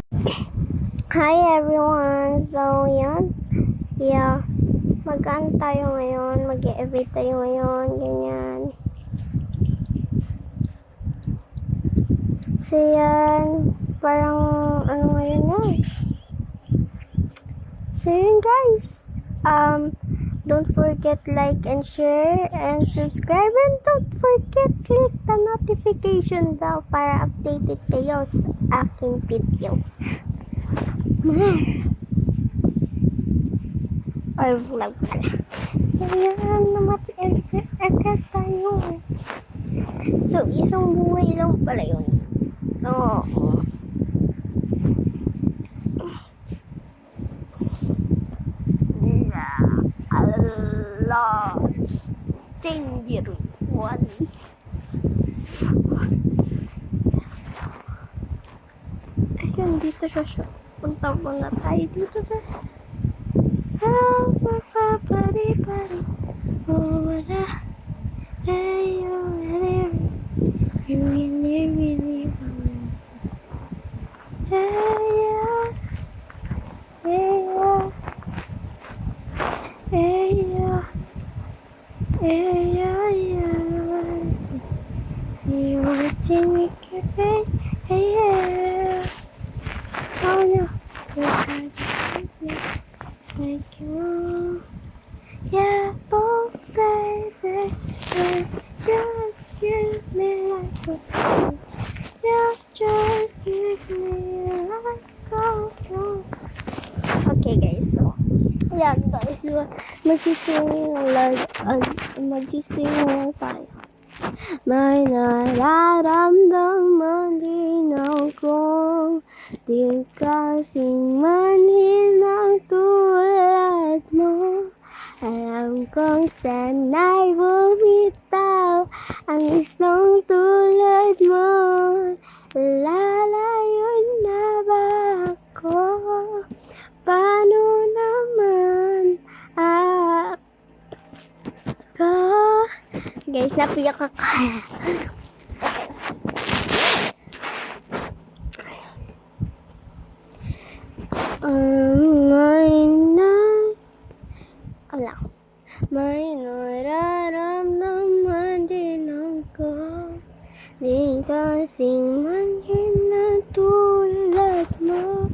Hi everyone! So, yan. Yeah. Mag-ano tayo ngayon? Mag-e-evade tayo ngayon. Ganyan. So, yan. Parang, ano ngayon na. So, yun guys. Don't forget like and share and subscribe and don't forget click the notification bell para updated kayo sa aking video. Or vlog pala. Ayan, namatay agad tayo. So, isang buhay lang pala yun. Oo. Yeah. Allah. Danger one. Ayun, dito siya. Punta muna tayo dito sa... Pari-pari. Oh, wala. Hey, oh, really. You watching me cafe? Hey. Oh no. Like you. Yeah, oh baby. Just give me like a phone. Just give me like a phone. Okay guys, so yan guys, magsising lang tayo. May nararamdaman din ako, di kasing manhin ang tulad mo. Alam kong sana'y bumitaw ang isang tulad mo. Lalayo na ba ako? Paano naman ako? Guys, napiyak ako. May nararamdaman din ako, di kasing manhin na tulad mo.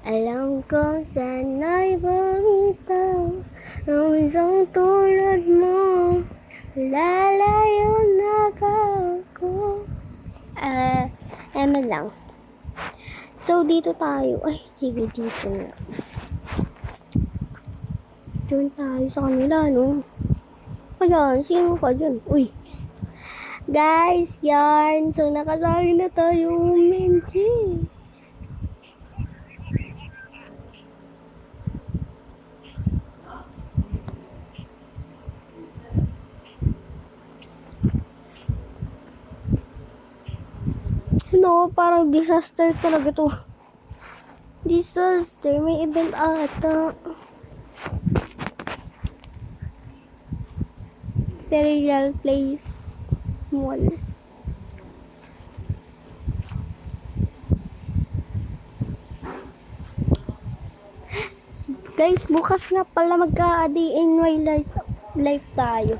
Alam ko sana'y bumitaw ang isang tulad mo. Lalayo na ako. Lang. So, dito tayo. Ay, sige, dito na. Doon tayo sa kanila, no? Ayan, sino ka dyan? Uy. Guys, yan. So, nakasali na tayo. Menchi. No, parang disaster talaga to. Disaster. May event ata. Imperial Place Mall. Guys, bukas nga pala magka-DNY live tayo.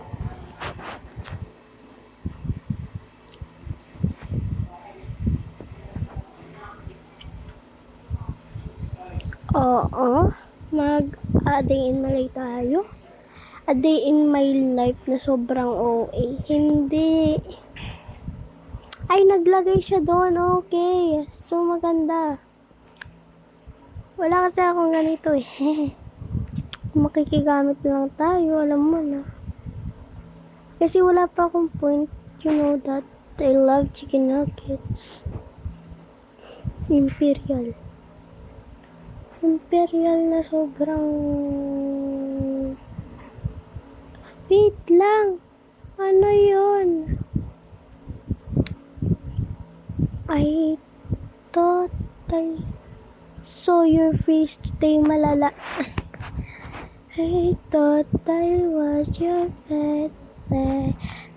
Oo, mag-DNY tayo. A day in my life na sobrang OA. Hindi. Ay, naglagay siya doon. Okay. So, maganda. Wala kasi akong ganito eh. Makikigamit lang tayo. Alam mo na. Kasi wala pa akong point. You know that I love chicken nuggets. Imperial na sobrang... Wait lang. Ano yun? I thought I saw your face today, malala. I thought I was your pet.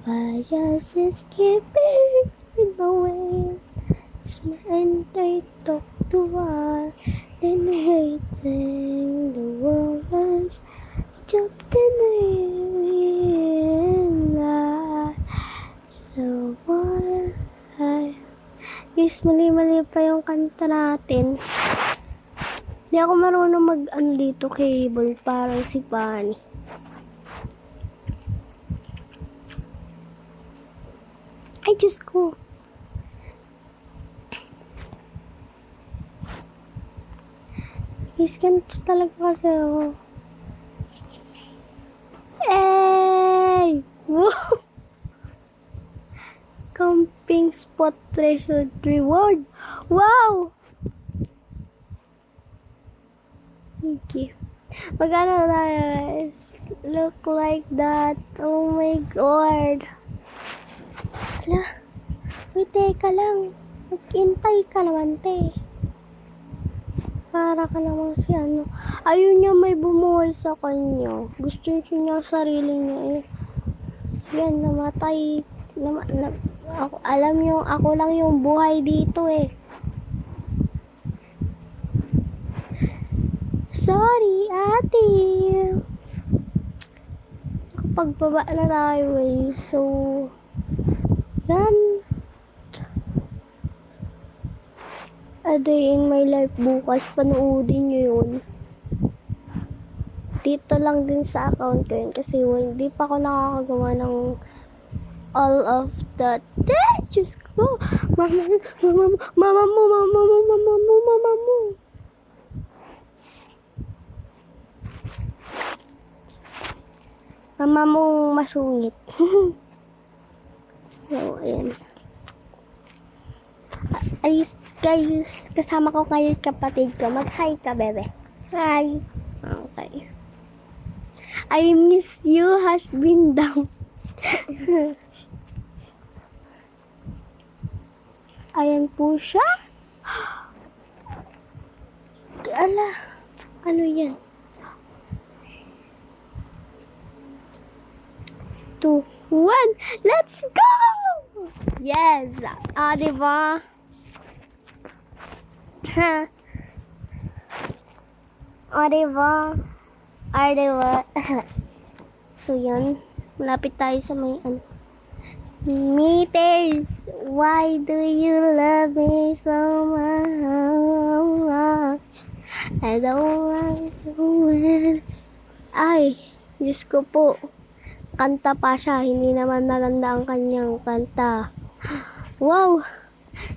Why does it keep me away? and I talk to her, and waiting the world has stopped in life. So why? Guys, mali-mali pa yung kanta natin. Di ako marunong mag-ano dito cable, parang si Pani. Ay, Diyos ko. Guys, ganito talaga kasi ako. Hey! Wow! Camping spot treasure reward. Wow! Thank you. Magkano tayo guys? Look like that. Oh my God. Hala. Wait, teka lang. Mag-intay ka naman, te. Para ka naman si ano. Ayun niya may bumuhay sa kanya. Gusto niya sarili niya eh. Yan, namatay. Ako, alam niyo, ako lang yung buhay dito eh. Sorry, ate. Nakapagbaba na tayo eh. So, yan. A Day in My Life bukas. Panoodin nyo yun. Dito lang din sa account ko yun. Kasi hindi pa ako nakakagawa ng all of that. Diyos ko. Mama mo. Mama mo masungit. So, ayan. Ayos guys, kasama ko kayo kapatid ko. Mag-hi ka, bebe. Hi. Okay. I miss you has been down. Ayan po siya. Ala, ano yan? 2, 1, let's go! Yes! Diba? Ha? Diba? Diba? So, yan. Malapit tayo sa may ano. Meters, why do you love me so much? I don't want to win. Ay, Diyos ko po. Kanta pa siya. Hindi naman maganda ang kanyang kanta. Wow!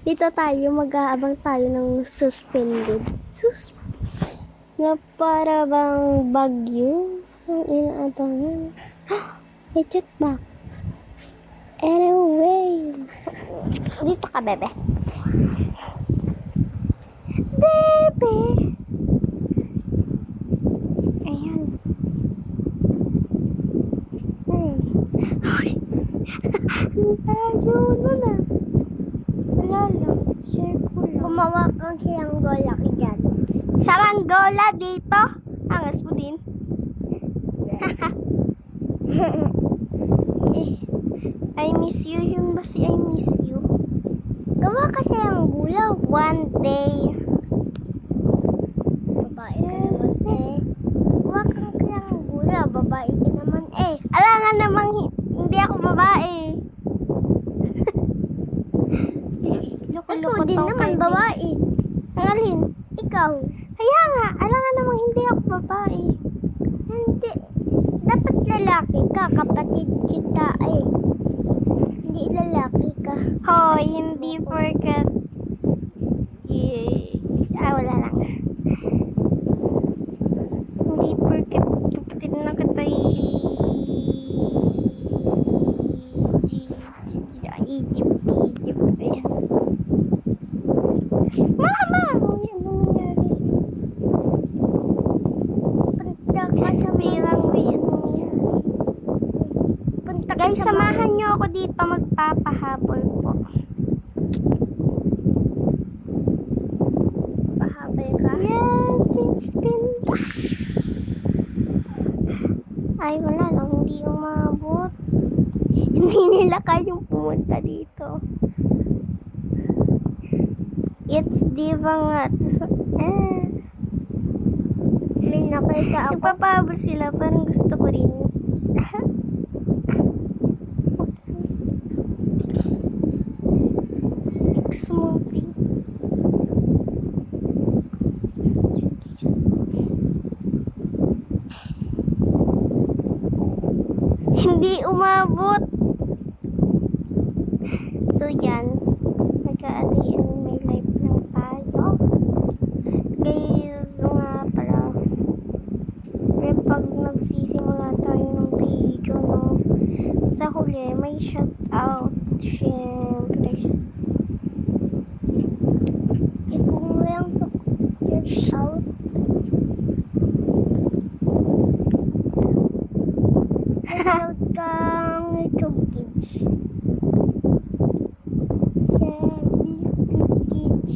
Dito tayo, mag-aabang tayo ng suspended. Na para bang bagyo ang inaabangan. May chat back. Anyway. Dito ka, bebe. Bebe. Ayan. Ay. Ayun na. Wala lang. Share ko lang. Gumawa kang siyanggola ka dyan. Saranggola dito? Angas mo din. I miss you. Yun ba si I miss you? Gawa ka siyanggola. One day. Babae ka naman eh. Gawa kang siyanggola. Babae ka naman eh. Ala nga namang hindi ako babae. Ikaw din naman babae. Ang alin? Ikaw. Kaya nga, alam nga namang hindi ako babae. Hindi. Dapat lalaki ka, kapatid kita eh. Hindi lalaki ka. Hoy, hindi forget. Wala lang. Hindi forget. Kapatid na kita Egypt. Ayan. Mama! Ano nangyari? Punta ka sa birang punta ka guys, samahan niyo ako dito. Magpapahabol po. Pahabol ka? Yes, it's been... Ay, wala lang. Hindi umabot. Hindi nila kayong pumunta dito. It's Diva nga. May nakita ako. Nagpapabot sila, parang gusto ko rin. Smoothie. Hindi umabot. So yan, magka-a-day in my life lang tayo. Guys, nga pala, pag nagsisimula tayo ng video, no, sa huli, may shout out, syempre. Ikaw mo yung out. Nanood kang YouTube Kids. Sa YouTube Kids.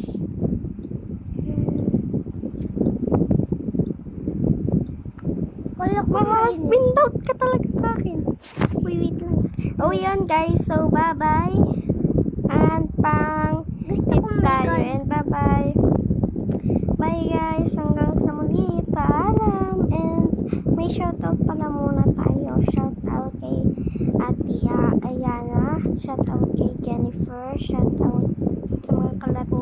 Kala ko Spin out ka talaga sa akin. Wait lang. Oh, yun guys. So, bye-bye. And pang Gusto tip ko tayo. mag- And bye-bye. Bye guys. Hanggang sa muli. Paalam. And may shoutout pala muna tayo. Shoutout kay Ate Ayana. Shoutout kay Jennifer. Shoutout sa mga kalaro